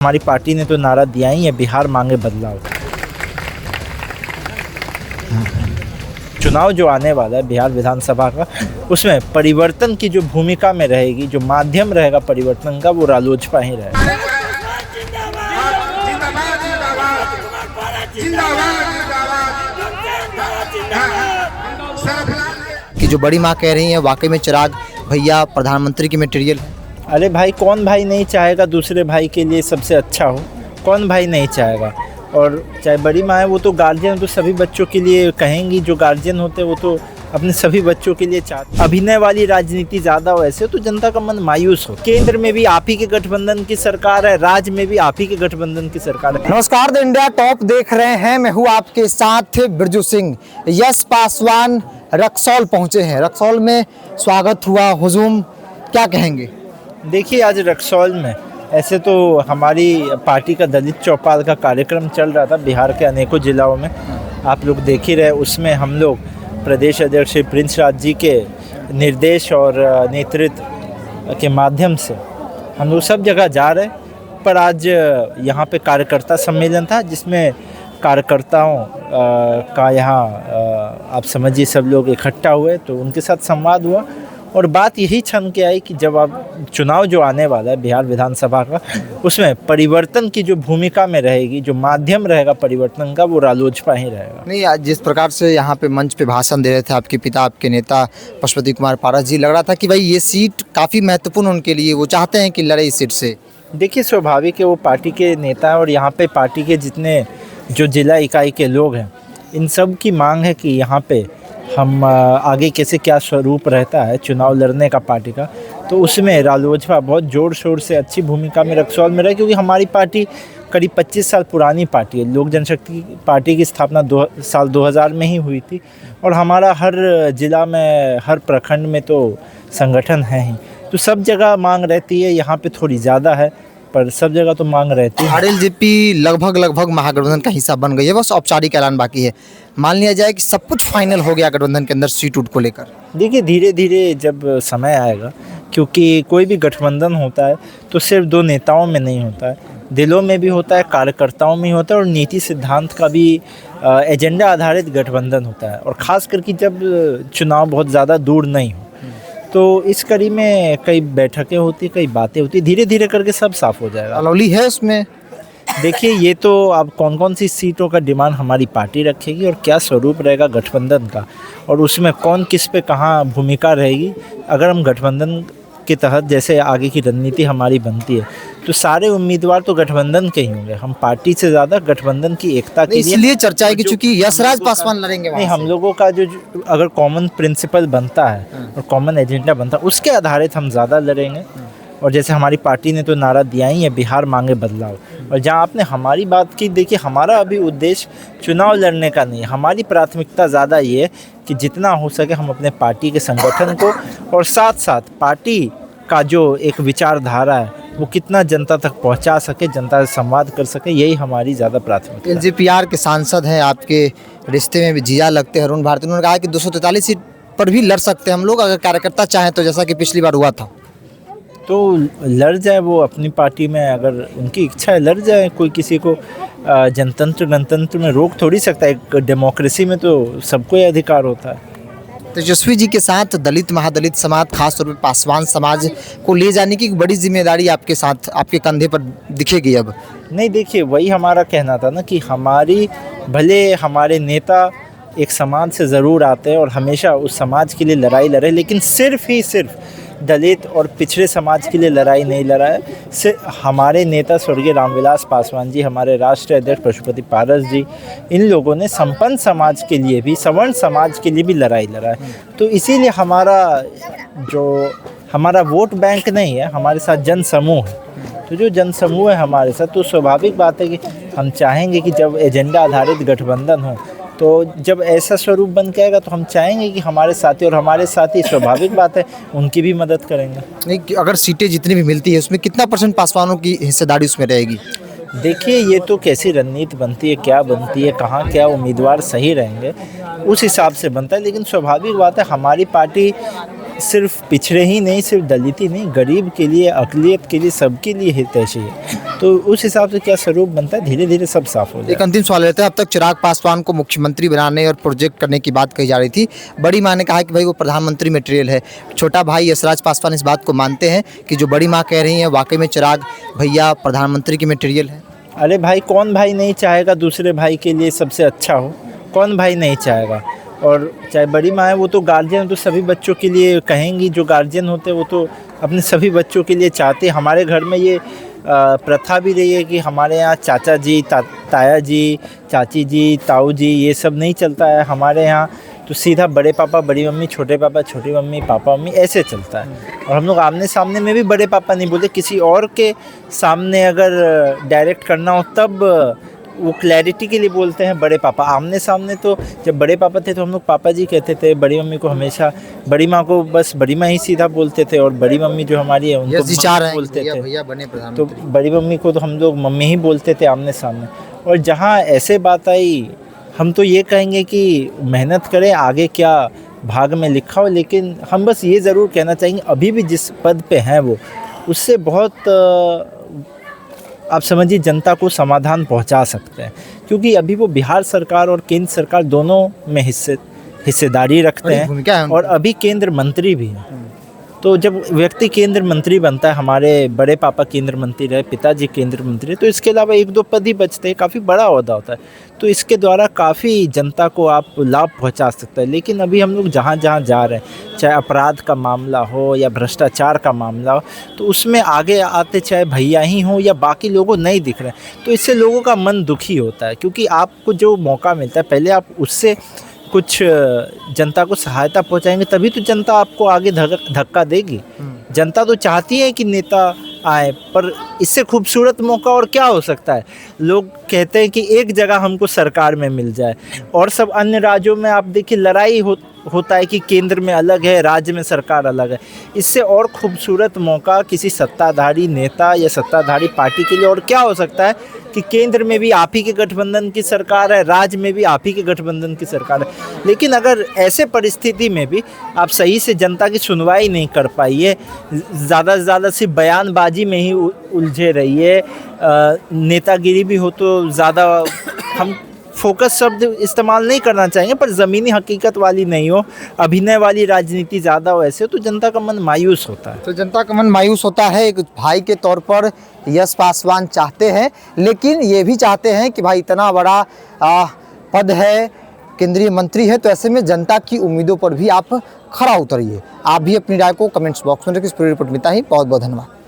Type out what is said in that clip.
हमारी पार्टी ने तो नारा दिया ही है, बिहार मांगे बदलाव। चुनाव जो आने वाला है बिहार विधानसभा का, उसमें परिवर्तन की जो भूमिका में रहेगी, जो माध्यम रहेगा परिवर्तन का, वो रालोजपा ही रहेगा। कि जो बड़ी माँ कह रही हैं वाकई में चिराग भैया प्रधानमंत्री की मटेरियल। अरे भाई, कौन भाई नहीं चाहेगा दूसरे भाई के लिए सबसे अच्छा हो? कौन भाई नहीं चाहेगा? और चाहे बड़ी माँ है, वो तो गार्जियन तो सभी बच्चों के लिए कहेंगी, जो गार्जियन होते हैं वो तो अपने सभी बच्चों के लिए चाहते। अभिनय वाली राजनीति ज़्यादा हो ऐसे तो जनता का मन मायूस हो। केंद्र में भी आप ही के गठबंधन की सरकार है, राज्य में भी आप ही के गठबंधन की सरकार है। नमस्कार, द इंडिया टॉप देख रहे हैं, मैं हूँ आपके साथ बिरजू सिंह। यश पासवान रक्सौल पहुँचे हैं, रक्सौल में स्वागत हुआ, हुजूम क्या कहेंगे? देखिए, आज रक्सौल में ऐसे तो हमारी पार्टी का दलित चौपाल का कार्यक्रम चल रहा था बिहार के अनेकों जिलों में, आप लोग देख ही रहे। उसमें हम लोग प्रदेश अध्यक्ष प्रिंस राज जी के निर्देश और नेतृत्व के माध्यम से हम लोग सब जगह जा रहे। पर आज यहाँ पे कार्यकर्ता सम्मेलन था, जिसमें कार्यकर्ताओं का यहाँ आप समझिए सब लोग इकट्ठा हुए, तो उनके साथ संवाद हुआ। और बात यही छन के आई कि जब अब चुनाव जो आने वाला है बिहार विधानसभा का, उसमें परिवर्तन की जो भूमिका में रहेगी, जो माध्यम रहेगा परिवर्तन का, वो रालोजपा ही रहेगा। नहीं, आज जिस प्रकार से यहाँ पे मंच पे भाषण दे रहे थे आपके पिता, आपके नेता पशुपति कुमार पारस जी, लग रहा था कि भाई ये सीट काफ़ी महत्वपूर्ण उनके लिए, वो चाहते हैं कि लड़े इस सीट से। देखिए, स्वाभाविक है, वो पार्टी के नेता है और यहाँ पे पार्टी के जितने जो जिला इकाई के लोग हैं, इन सब की मांग है कि यहाँ पे हम आगे कैसे क्या स्वरूप रहता है चुनाव लड़ने का पार्टी का, तो उसमें रालोजपा बहुत ज़ोर शोर से अच्छी भूमिका में रक्सौल में रहे। क्योंकि हमारी पार्टी करीब 25 साल पुरानी पार्टी है। लोक जनशक्ति पार्टी की स्थापना साल 2000 में ही हुई थी और हमारा हर जिला में, हर प्रखंड में तो संगठन है ही, तो सब जगह मांग रहती है। यहाँ पे थोड़ी ज़्यादा है, पर सब जगह तो मांग रहती है। आरएलजेपी लगभग महागठबंधन का हिस्सा बन गई है, बस औपचारिक ऐलान बाकी है। मान लिया जाए कि सब कुछ फाइनल हो गया गठबंधन के अंदर सीट उठ को लेकर। देखिए, धीरे धीरे जब समय आएगा, क्योंकि कोई भी गठबंधन होता है तो सिर्फ दो नेताओं में नहीं होता है, दिलों में भी होता है, कार्यकर्ताओं में होता है, और नीति सिद्धांत का भी एजेंडा आधारित गठबंधन होता है। और ख़ास करके जब चुनाव बहुत ज़्यादा दूर नहीं हो, तो इस कड़ी में कई बैठकें होती, कई बातें होती, धीरे धीरे करके सब साफ हो जाएगा। अलौली है उसमें। देखिए, ये तो अब कौन कौन सी सीटों का डिमांड हमारी पार्टी रखेगी और क्या स्वरूप रहेगा गठबंधन का, और उसमें कौन किस पे कहाँ भूमिका रहेगी। अगर हम गठबंधन के तहत जैसे आगे की रणनीति हमारी बनती है, तो सारे उम्मीदवार तो गठबंधन के ही होंगे। हम पार्टी से ज़्यादा गठबंधन की एकता के लिए इसलिए चर्चा है कि चूंकि यशराज पासवान लड़ेंगे। नहीं, हम लोगों का जो अगर कॉमन प्रिंसिपल बनता है और कॉमन एजेंडा बनता है, उसके आधारित हम ज़्यादा लड़ेंगे। और जैसे हमारी पार्टी ने तो नारा दिया ही है, बिहार मांगे बदलाव। और जहाँ आपने हमारी बात की, देखिए, हमारा अभी उद्देश्य चुनाव लड़ने का नहीं है। हमारी प्राथमिकता ज़्यादा ये है कि जितना हो सके हम अपने पार्टी के संगठन को और साथ साथ पार्टी का जो एक विचारधारा है वो कितना जनता तक पहुंचा सके, जनता से संवाद कर सके, यही हमारी ज़्यादा प्राथमिकता है। एलजेपीआर के सांसद हैं, आपके रिश्ते में भी जीजा लगते हैं अरुण भारती। उन्होंने कहा कि 243 सीट पर भी लड़ सकते हैं हम लोग, अगर कार्यकर्ता चाहें तो, जैसा कि पिछली बार हुआ था। तो लड़ जाए वो अपनी पार्टी में, अगर उनकी इच्छा है लड़ जाए। कोई किसी को जनतंत्र गणतंत्र में रोक थोड़ी सकता है। एक डेमोक्रेसी में तो सबको ये अधिकार होता है। तेजस्वी जी के साथ दलित महादलित समाज, खासतौर पर पासवान समाज को ले जाने की बड़ी जिम्मेदारी आपके साथ, आपके कंधे पर दिखेगी अब। नहीं, देखिए, वही हमारा कहना था ना कि हमारी, भले हमारे नेता एक समाज से ज़रूर आते हैं और हमेशा उस समाज के लिए लड़ाई लड़े, लेकिन सिर्फ दलित और पिछड़े समाज के लिए लड़ाई नहीं लड़ा है। सिर्फ हमारे नेता स्वर्गीय रामविलास पासवान जी, हमारे राष्ट्रीय अध्यक्ष पशुपति पारस जी, इन लोगों ने संपन्न समाज के लिए भी, सवर्ण समाज के लिए भी लड़ाई लड़ा है। तो इसीलिए हमारा वोट बैंक नहीं है, हमारे साथ जन समूह है। तो जो जन समूह है हमारे साथ, तो स्वाभाविक बात है कि हम चाहेंगे कि जब एजेंडा आधारित गठबंधन हो, तो जब ऐसा स्वरूप बन के आएगा तो हम चाहेंगे कि हमारे साथी, और हमारे साथी स्वाभाविक बात है उनकी भी मदद करेंगे। नहीं, अगर सीटें जितनी भी मिलती है उसमें कितना % पासवानों की हिस्सेदारी उसमें रहेगी? देखिए, ये तो कैसी रणनीति बनती है, क्या बनती है, कहाँ क्या उम्मीदवार सही रहेंगे, उस हिसाब से बनता है। लेकिन स्वाभाविक बात है, हमारी पार्टी सिर्फ पिछड़े ही नहीं, सिर्फ दलित ही नहीं, गरीब के लिए, अक़लियत के लिए, सबके लिए हितैषी है। तो उस हिसाब से क्या स्वरूप बनता है, धीरे धीरे सब साफ हो जाए। एक अंतिम सवाल रहता है, अब तक चिराग पासवान को मुख्यमंत्री बनाने और प्रोजेक्ट करने की बात कही जा रही थी। बड़ी माँ ने कहा कि भाई वो प्रधानमंत्री मटेरियल है। छोटा भाई यशराज पासवान इस बात को मानते हैं कि जो बड़ी माँ कह रही हैं वाकई में चिराग भैया प्रधानमंत्री की मटेरियल है? अरे भाई, कौन भाई नहीं चाहेगा दूसरे भाई के लिए सबसे अच्छा हो? कौन भाई नहीं चाहेगा? और चाहे बड़ी माँ है, वो तो गार्जियन तो सभी बच्चों के लिए कहेंगी, जो गार्जियन होते हैं वो तो अपने सभी बच्चों के लिए चाहते हैं। हमारे घर में ये प्रथा भी रही है कि हमारे यहाँ चाचा जी, ताया जी, चाची जी, ताऊ जी, ये सब नहीं चलता है। हमारे यहाँ तो सीधा बड़े पापा, बड़ी मम्मी, छोटे पापा, छोटी मम्मी, पापा मम्मी, ऐसे चलता है। और हम लोग आमने सामने में भी बड़े पापा नहीं बोलते, किसी और के सामने अगर डायरेक्ट करना हो तब वो क्लैरिटी के लिए बोलते हैं बड़े पापा। आमने सामने तो जब बड़े पापा थे तो हम लोग पापा जी कहते थे। बड़ी मम्मी को हमेशा, बड़ी माँ को बस बड़ी माँ ही सीधा बोलते थे, और बड़ी मम्मी जो हमारी है उनको मम्मी बोलते थे। भैया बने तो प्रधानमंत्री। बड़ी मम्मी को तो हम लोग मम्मी ही बोलते थे आमने सामने। और जहाँ ऐसे बात आई, हम तो ये कहेंगे कि मेहनत करें, आगे क्या भाग में लिखा हो, लेकिन हम बस ये ज़रूर कहना चाहेंगे अभी भी जिस पद पे हैं वो, उससे बहुत आप समझिए जनता को समाधान पहुंचा सकते हैं। क्योंकि अभी वो बिहार सरकार और केंद्र सरकार दोनों में हिस्सेदारी रखते हैं, और अभी केंद्र मंत्री भी हैं। तो जब व्यक्ति केंद्र मंत्री बनता है, हमारे बड़े पापा केंद्र मंत्री रहे, पिताजी केंद्र मंत्री, तो इसके अलावा 1-2 पद ही बचते हैं, काफ़ी बड़ा ओहदा होता है। तो इसके द्वारा काफ़ी जनता को आप लाभ पहुंचा सकते हैं। लेकिन अभी हम लोग जहाँ जहाँ जा रहे हैं, चाहे अपराध का मामला हो या भ्रष्टाचार का मामला हो, तो उसमें आगे आते चाहे भैया ही हों या बाकी लोगों नहीं दिख रहे हैं, तो इससे लोगों का मन दुखी होता है। क्योंकि आपको जो मौका मिलता है, पहले आप उससे कुछ जनता को सहायता पहुंचाएंगे, तभी तो जनता आपको आगे धक्का देगी। जनता तो चाहती है कि नेता आए, पर इससे खूबसूरत मौका और क्या हो सकता है? लोग कहते हैं कि एक जगह हमको सरकार में मिल जाए, और सब अन्य राज्यों में आप देखिए लड़ाई होता है कि केंद्र में अलग है, राज्य में सरकार अलग है। इससे और खूबसूरत मौका किसी सत्ताधारी नेता या सत्ताधारी पार्टी के लिए और क्या हो सकता है कि केंद्र में भी आप ही के गठबंधन की सरकार है, राज्य में भी आप ही के गठबंधन की सरकार है। लेकिन अगर ऐसे परिस्थिति में भी आप सही से जनता की सुनवाई नहीं कर पाइए, ज़्यादा से ज़्यादा सिर्फ बयानबाजी में ही उलझे रहिए, नेतागिरी भी हो तो ज़्यादा हम फोकस शब्द इस्तेमाल नहीं करना चाहेंगे, पर ज़मीनी हकीकत वाली नहीं हो, अभिनय वाली राजनीति ज़्यादा हो, ऐसे तो जनता का मन मायूस होता है। तो जनता का मन मायूस होता है। एक भाई के तौर पर यश पासवान चाहते हैं, लेकिन ये भी चाहते हैं कि भाई इतना बड़ा पद है, केंद्रीय मंत्री है, तो ऐसे में जनता की उम्मीदों पर भी आप खरा उतरिए। आप भी अपनी राय को कमेंट्स बॉक्स में रखिए। इस पूरी रिपोर्ट में इतना ही। बहुत बहुत धन्यवाद।